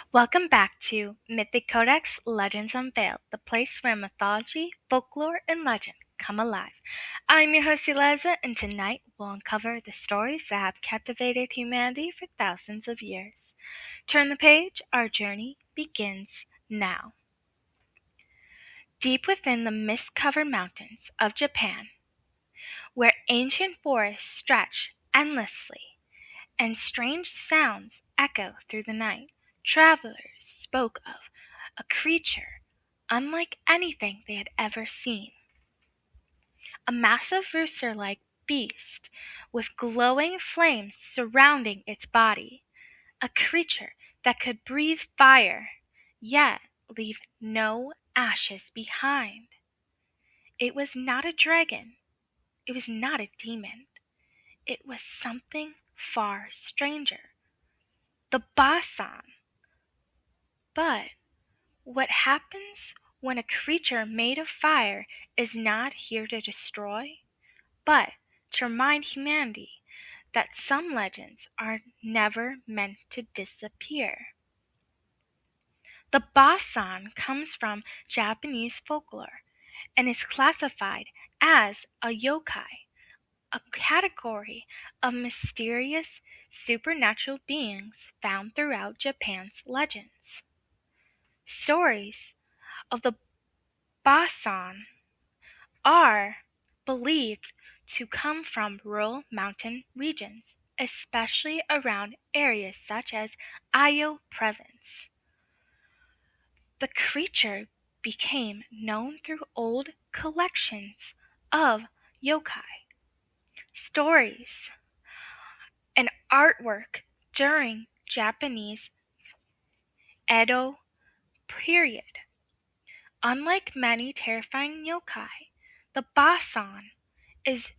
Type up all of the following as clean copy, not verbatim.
Welcome back to Mythic Codex Legends Unveiled, the place where mythology, folklore, and legend come alive. I'm your host Eliza, and tonight we'll uncover the stories that have captivated humanity for thousands of years. Turn the page, our journey begins now. Deep within the mist-covered mountains of Japan, where ancient forests stretch endlessly, and strange sounds echo through the night, travelers spoke of a creature unlike anything they had ever seen. A massive rooster-like beast with glowing flames surrounding its body. A creature that could breathe fire, yet leave no ashes behind. It was not a dragon. It was not a demon. It was something far stranger. The Basan. But what happens when a creature made of fire is not here to destroy, but to remind humanity that some legends are never meant to disappear. The Basan comes from Japanese folklore and is classified as a yōkai, a category of mysterious supernatural beings found throughout Japan's legends. Stories of the Basan are believed to come from rural mountain regions, especially around areas such as Ayo Province. The creature became known through old collections of yōkai stories and artwork during Japanese Edo period. Unlike many terrifying yōkai, the Basan is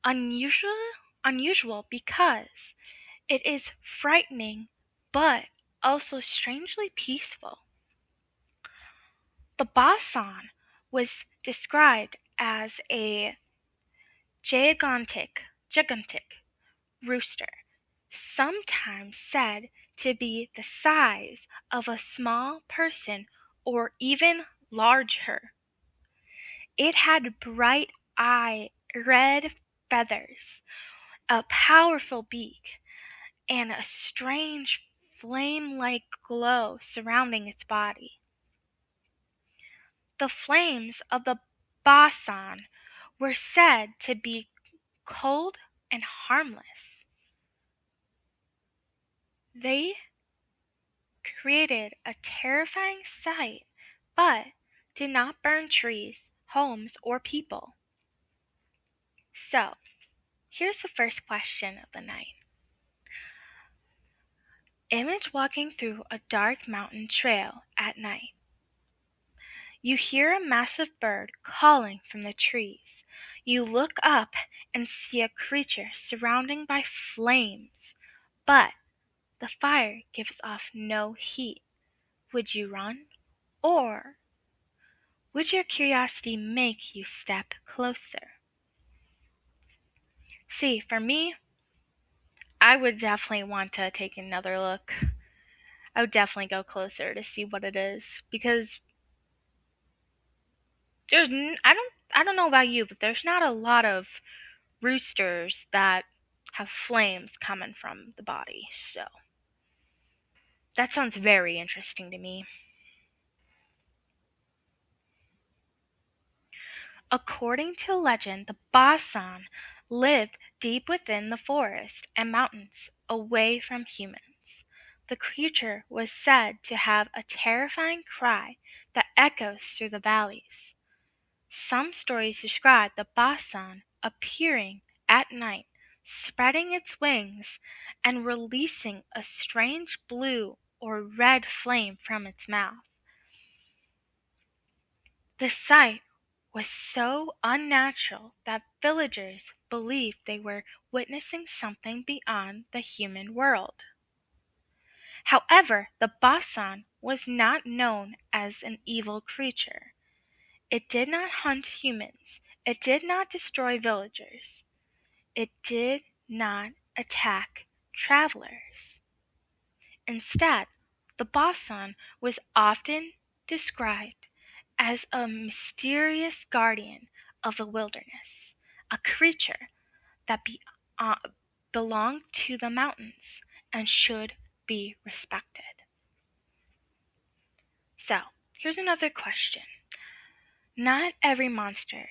unusual because it is frightening but also strangely peaceful. The Basan was described as a gigantic rooster, sometimes said to be the size of a small person or even larger. It had bright red feathers, a powerful beak, and a strange flame-like glow surrounding its body. The flames of the Basan were said to be cold and harmless. They created a terrifying sight, but did not burn trees, homes, or people. So, here's the first question of the night. Image walking through a dark mountain trail at night. You hear a massive bird calling from the trees. You look up and see a creature surrounded by flames, but the fire gives off no heat. Would you run? Or would your curiosity make you step closer? See, for me, I would definitely want to take another look. I would definitely go closer to see what it is, because I don't know about you, but there's not a lot of roosters that have flames coming from the body. So that sounds very interesting to me. According to legend, the Basan lived deep within the forest and mountains, away from humans. The creature was said to have a terrifying cry that echoes through the valleys. Some stories describe the Basan appearing at night, spreading its wings, and releasing a strange blue or red flame from its mouth. The sight was so unnatural that villagers believed they were witnessing something beyond the human world. However, the Basan was not known as an evil creature. It did not hunt humans. It did not destroy villagers. It did not attack travelers. Instead, The Basan was often described as a mysterious guardian of the wilderness, a creature that uh, belonged to the mountains and should be respected. So, here's another question. Not every monster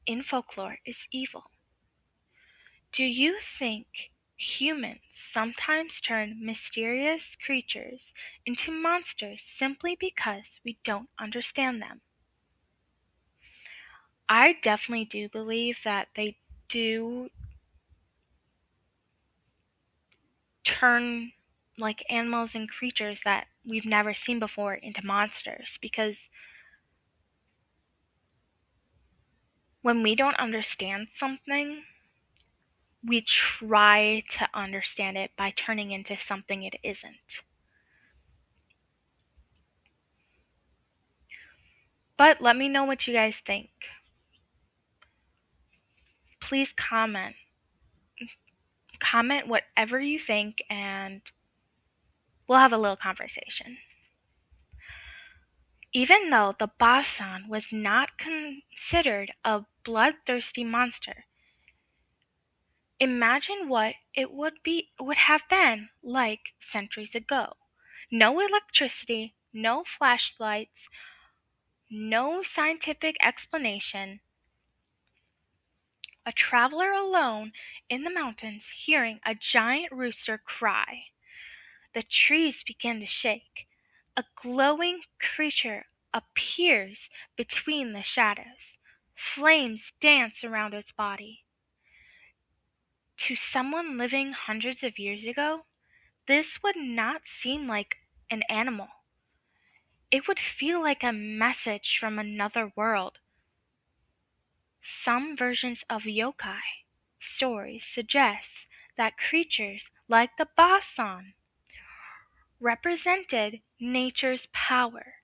in folklore is evil. Do you think humans sometimes turn mysterious creatures into monsters simply because we don't understand them? I definitely do believe that they do turn like animals and creatures that we've never seen before into monsters, because when we don't understand something, we try to understand it by turning into something it isn't. But let me know what you guys think. Please comment. Comment whatever you think, and we'll have a little conversation. Even though the Basan was not considered a bloodthirsty monster, imagine what it would have been like centuries ago. No electricity, no flashlights, no scientific explanation. A traveler alone in the mountains hearing a giant rooster cry. The trees begin to shake. A glowing creature appears between the shadows. Flames dance around its body. To someone living hundreds of years ago, this would not seem like an animal. It would feel like a message from another world. Some versions of yōkai stories suggest that creatures like the Basan represented nature's power,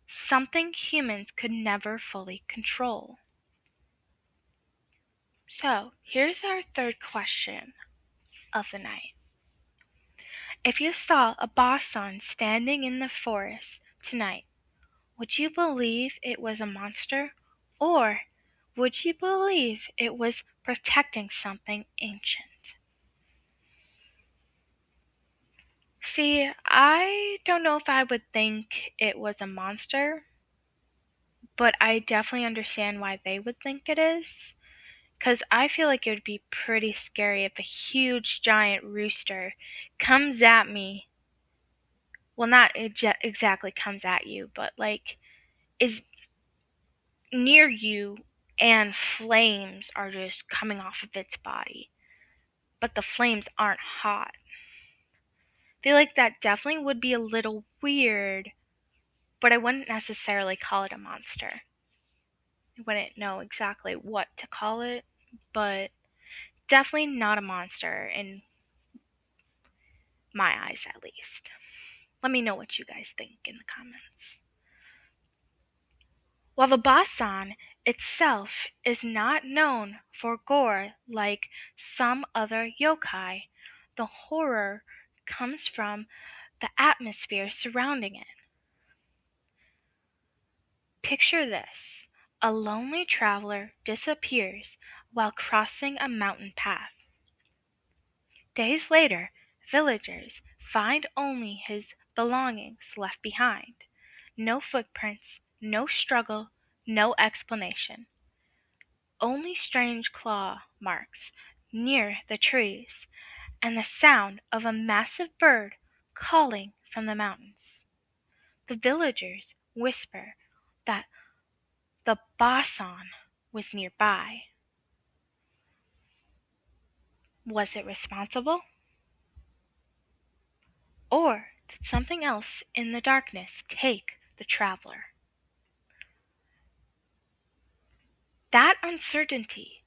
something humans could never fully control. So, here's our third question of the night. If you saw a Basan standing in the forest tonight, would you believe it was a monster? Or would you believe it was protecting something ancient? See, I don't know if I would think it was a monster, but I definitely understand why they would think it is. Because I feel like it would be pretty scary if a huge giant rooster comes at me. Well, not exactly comes at you, but like is near you and flames are just coming off of its body. But the flames aren't hot. I feel like that definitely would be a little weird, but I wouldn't necessarily call it a monster. I wouldn't know exactly what to call it, but definitely not a monster in my eyes at least. Let me know what you guys think in the comments. While the Basan itself is not known for gore like some other yōkai, the horror comes from the atmosphere surrounding it. Picture this. A lonely traveler disappears while crossing a mountain path. Days later, villagers find only his belongings left behind. No footprints, no struggle, no explanation. Only strange claw marks near the trees and the sound of a massive bird calling from the mountains. The villagers whisper that the Basan was nearby. Was it responsible? Or did something else in the darkness take the traveler? That uncertainty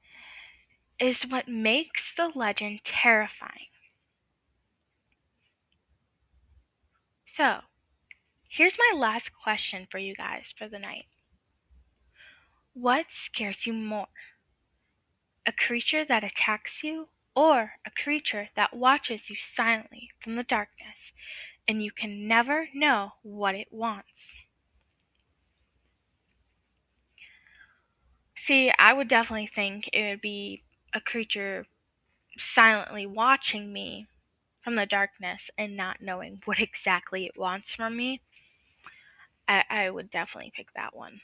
is what makes the legend terrifying. So, here's my last question for you guys for the night. What scares you more? A creature that attacks you, or a creature that watches you silently from the darkness? and you can never know what it wants. See, I would definitely think it would be a creature silently watching me from the darkness and not knowing what exactly it wants from me. I would definitely pick that one.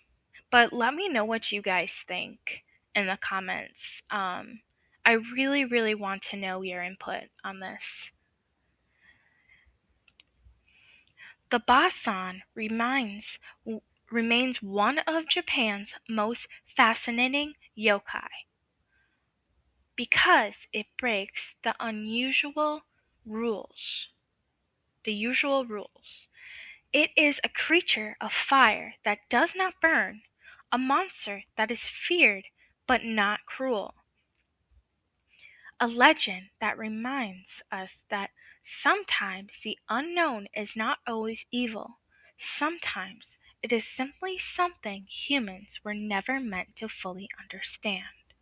But let me know what you guys think in the comments. I really, really want to know your input on this. The Basan remains one of Japan's most fascinating yōkai because it breaks the usual rules. It is a creature of fire that does not burn, a monster that is feared but not cruel. A legend that reminds us that sometimes the unknown is not always evil. Sometimes it is simply something humans were never meant to fully understand.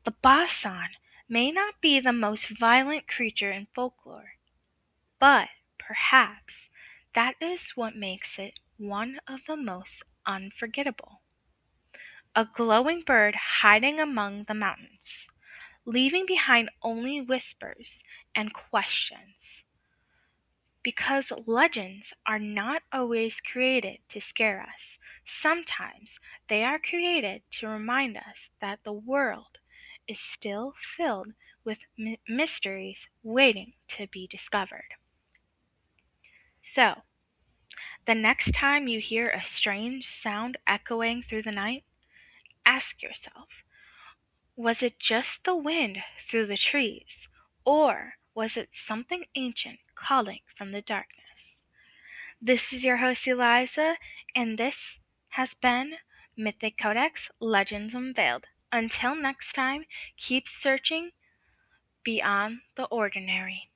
The Basan may not be the most violent creature in folklore, but perhaps that is what makes it one of the most unforgettable. A glowing bird hiding among the mountains, leaving behind only whispers and questions. Because legends are not always created to scare us, sometimes they are created to remind us that the world is still filled with mysteries waiting to be discovered. So, the next time you hear a strange sound echoing through the night, ask yourself, was it just the wind through the trees, or was it something ancient calling from the darkness? This is your host Eliza, and this has been Mythic Codex Legends Unveiled. Until next time, keep searching beyond the ordinary.